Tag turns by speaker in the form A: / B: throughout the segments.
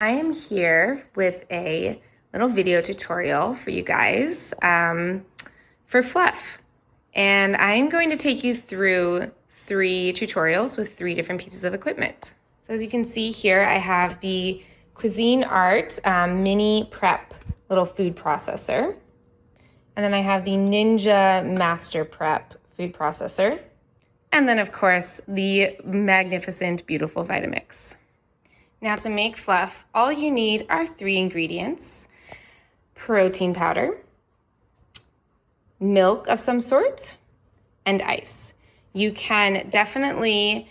A: I am here with a little video tutorial for you guys for Fluff. And I'm going to take you through 3 tutorials with 3 different pieces of equipment. So as you can see here, I have the Cuisinart mini prep little food processor. And then I have the Ninja Master Prep food processor. And then of course, the magnificent, beautiful Vitamix. Now to make Fluff, all you need are 3 ingredients: protein powder, milk of some sort, and ice. You can definitely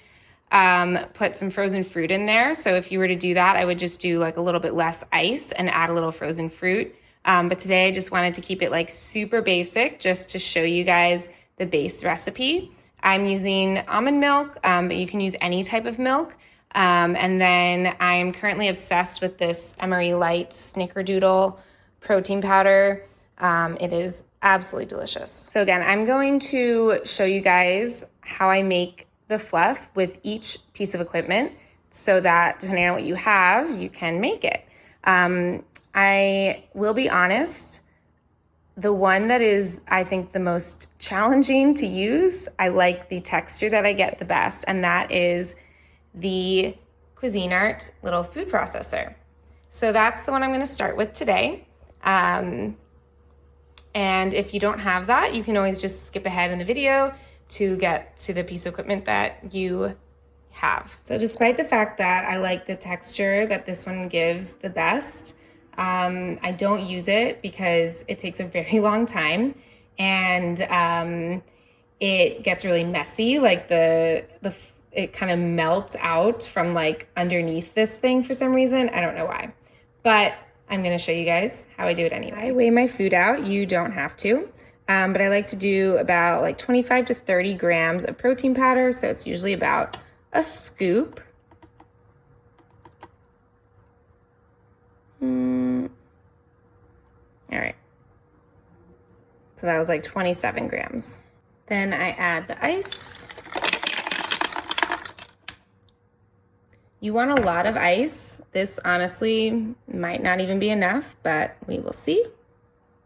A: put some frozen fruit in there. So if you were to do that, I would just do like a little bit less ice and add a little frozen fruit. But today I just wanted to keep it like super basic just to show you guys the base recipe. I'm using almond milk, but you can use any type of milk. And then I'm currently obsessed with this Emery Light Snickerdoodle protein powder. It is absolutely delicious. So again, I'm going to show you guys how I make the Fluff with each piece of equipment so that depending on what you have, you can make it. I will be honest, the one that is, I think, the most challenging to use, I like the texture that I get the best, and that is the Cuisinart little food processor. So that's the one I'm going to start with today. And if you don't have that, you can always just skip ahead in the video to get to the piece of equipment that you have. So despite the fact that I like the texture that this one gives the best, I don't use it because it takes a very long time and it gets really messy. Like it kind of melts out from like underneath this thing for some reason. I don't know why, but I'm going to show you guys how I do it anyway. I weigh my food out. You don't have to, but I like to do about like 25 to 30 grams of protein powder. So it's usually about a scoop. All right. So that was like 27 grams. Then I add the ice. You want a lot of ice. This honestly might not even be enough, but we will see.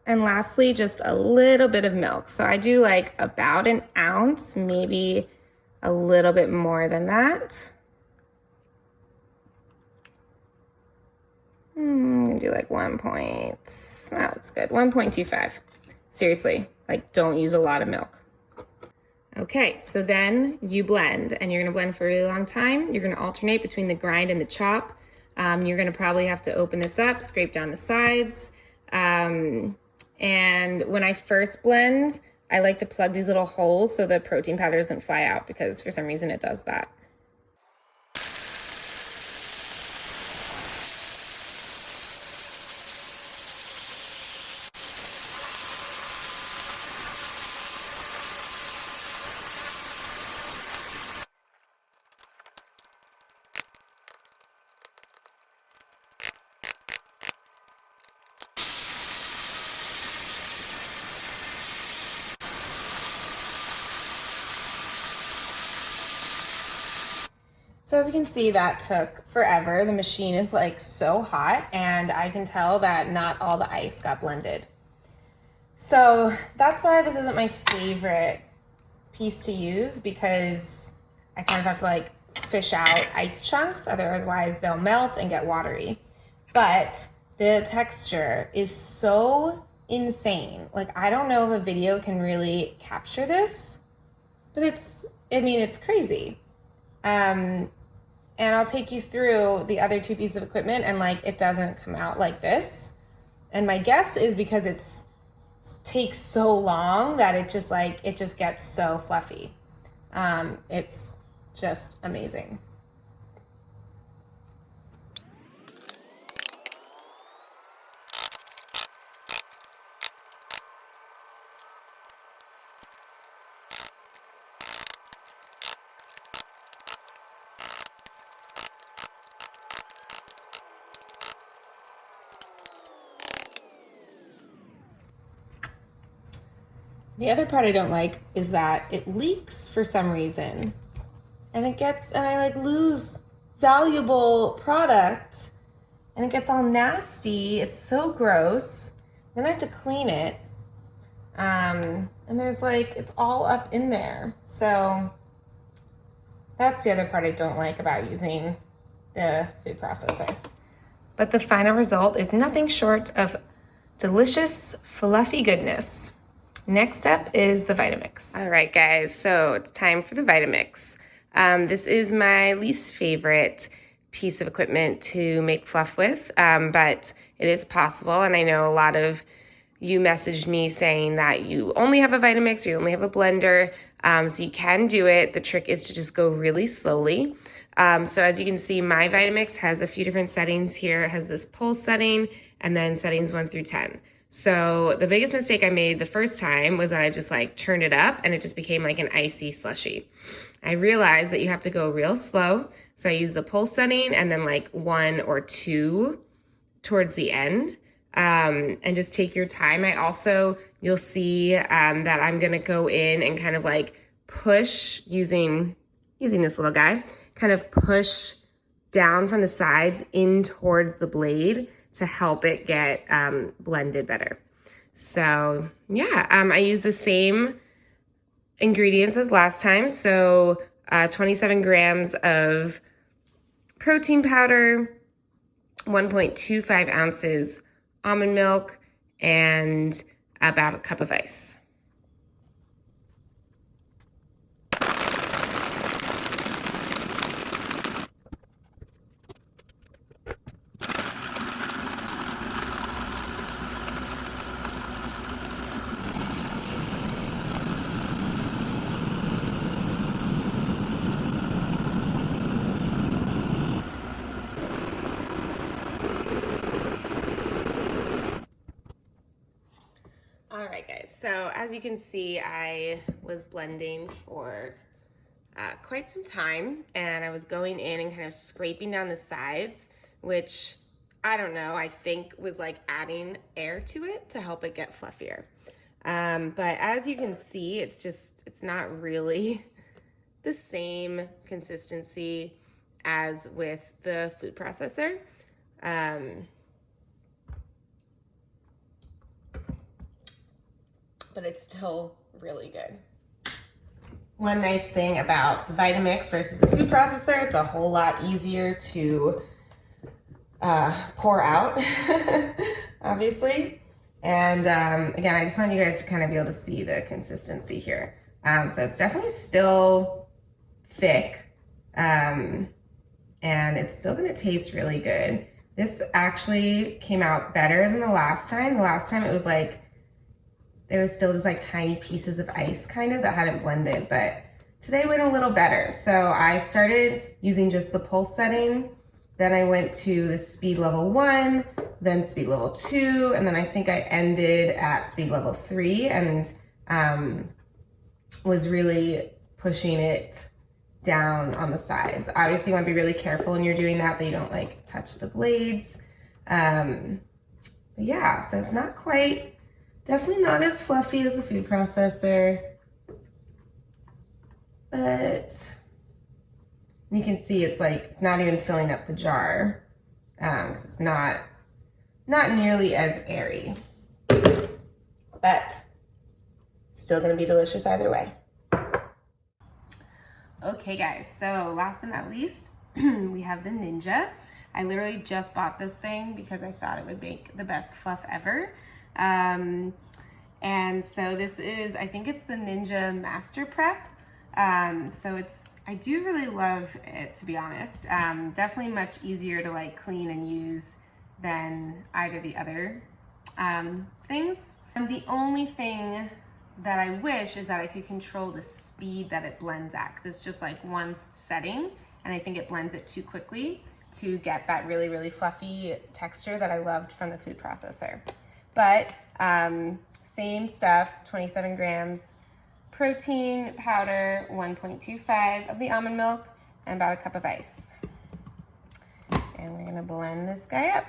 A: And lastly, just a little bit of milk. So I do like about an ounce, maybe a little bit more than that. I'm gonna do like 1.25. Seriously, like don't use a lot of milk. Okay, so then you blend, and you're gonna blend for a really long time. You're gonna alternate between the grind and the chop. You're gonna probably have to open this up, scrape down the sides. And when I first blend, I like to plug these little holes so the protein powder doesn't fly out, because for some reason it does that. So as you can see, that took forever. The machine is like so hot, and I can tell that not all the ice got blended. So that's why this isn't my favorite piece to use, because I kind of have to like fish out ice chunks, otherwise they'll melt and get watery. But the texture is so insane. Like, I don't know if a video can really capture this, but it's crazy. And I'll take you through the other 2 pieces of equipment, and like it doesn't come out like this. And my guess is because it takes so long that it just gets so fluffy. It's just amazing. The other part I don't like is that it leaks for some reason. And I like lose valuable product and it gets all nasty. It's so gross. Then I have to clean it. And there's like, it's all up in there. So that's the other part I don't like about using the food processor. But the final result is nothing short of delicious, fluffy goodness. Next up is the Vitamix. All right, guys, so it's time for the Vitamix. This is my least favorite piece of equipment to make fluff with, but it is possible, and I know a lot of you messaged me saying that you only have a Vitamix or you only have a blender, so you can do it. The trick is to just go really slowly. So as you can see, my Vitamix has a few different settings here. It has this pulse setting and then settings 1 through 10. So the biggest mistake I made the first time was that I just like turned it up and it just became like an icy slushy. I realized that you have to go real slow. So I use the pulse setting and then like 1 or 2 towards the end. And just take your time. I also, you'll see that I'm gonna go in and kind of like push using this little guy, kind of push down from the sides in towards the blade to help it get blended better. So yeah, I use the same ingredients as last time. So 27 grams of protein powder, 1.25 ounces almond milk, and about a cup of ice. All right, guys, so as you can see, I was blending for quite some time, and I was going in and kind of scraping down the sides, which, I don't know, I think was like adding air to it to help it get fluffier. But as you can see, it's not really the same consistency as with the food processor. But it's still really good. One nice thing about the Vitamix versus the food processor, it's a whole lot easier to pour out, obviously. And again, I just want you guys to kind of be able to see the consistency here. So it's definitely still thick, and it's still gonna taste really good. This actually came out better than the last time. The last time it was like, there was still just like tiny pieces of ice kind of that hadn't blended, but today went a little better. So I started using just the pulse setting, then I went to the speed level 1, then speed level 2, and then I think I ended at speed level 3 and was really pushing it down on the sides. Obviously you wanna be really careful when you're doing that you don't like touch the blades. But yeah, so it's not quite, definitely not as fluffy as the food processor, but you can see it's like not even filling up the jar, because it's not nearly as airy, but still gonna be delicious either way. Okay guys, so last but not least, we have the Ninja. I literally just bought this thing because I thought it would make the best fluff ever. And so this is, I think it's the Ninja Master Prep. So I do really love it, to be honest. Definitely much easier to like clean and use than either the other things. And the only thing that I wish is that I could control the speed that it blends at, because it's just like one setting, and I think it blends it too quickly to get that really, really fluffy texture that I loved from the food processor. But same stuff, 27 grams protein powder, 1.25 of the almond milk, and about a cup of ice. And we're gonna blend this guy up.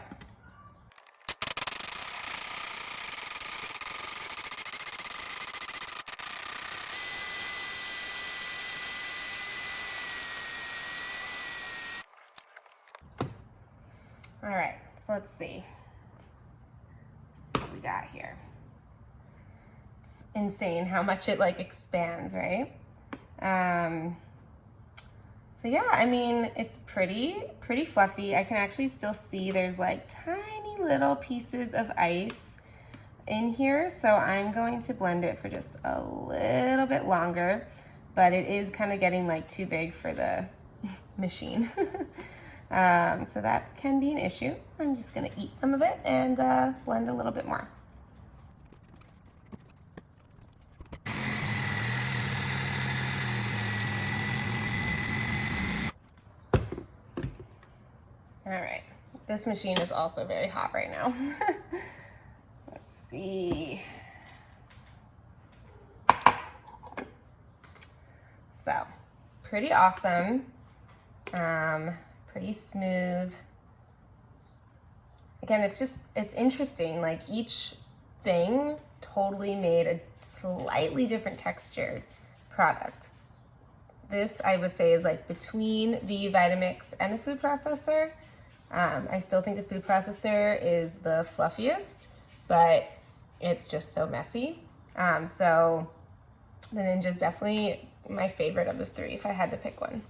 A: All right, So let's see what we got here. It's insane how much it like expands, right? So yeah, I mean, it's pretty fluffy. I can actually still see there's like tiny little pieces of ice in here. So I'm going to blend it for just a little bit longer, but it is kind of getting like too big for the machine. So that can be an issue. I'm just gonna eat some of it and blend a little bit more. All right, this machine is also very hot right now. Let's see. So it's pretty awesome, pretty smooth. Again, it's interesting, like each thing totally made a slightly different textured product. This, I would say, is like between the Vitamix and the food processor. I still think the food processor is the fluffiest, but it's just so messy. So the Ninja is definitely my favorite of the three if I had to pick one.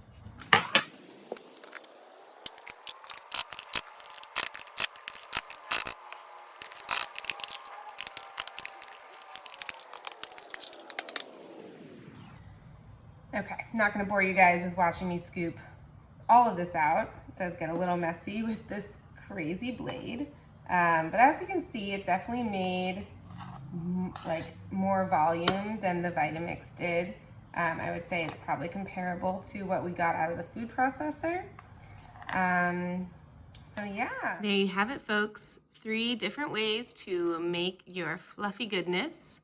A: Okay, not gonna bore you guys with watching me scoop all of this out. It does get a little messy with this crazy blade. But as you can see, it definitely made like more volume than the Vitamix did. I would say it's probably comparable to what we got out of the food processor. So yeah. There you have it, folks. 3 different ways to make your fluffy goodness.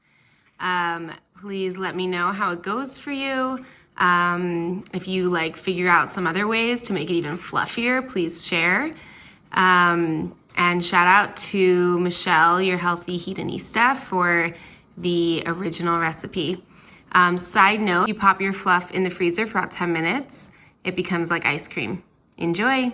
A: Please let me know how it goes for you. If you like figure out some other ways to make it even fluffier, please share. And shout out to Michelle, your healthy hedonista, for the original recipe. Side note, you pop your fluff in the freezer for about 10 minutes, it becomes like ice cream. Enjoy!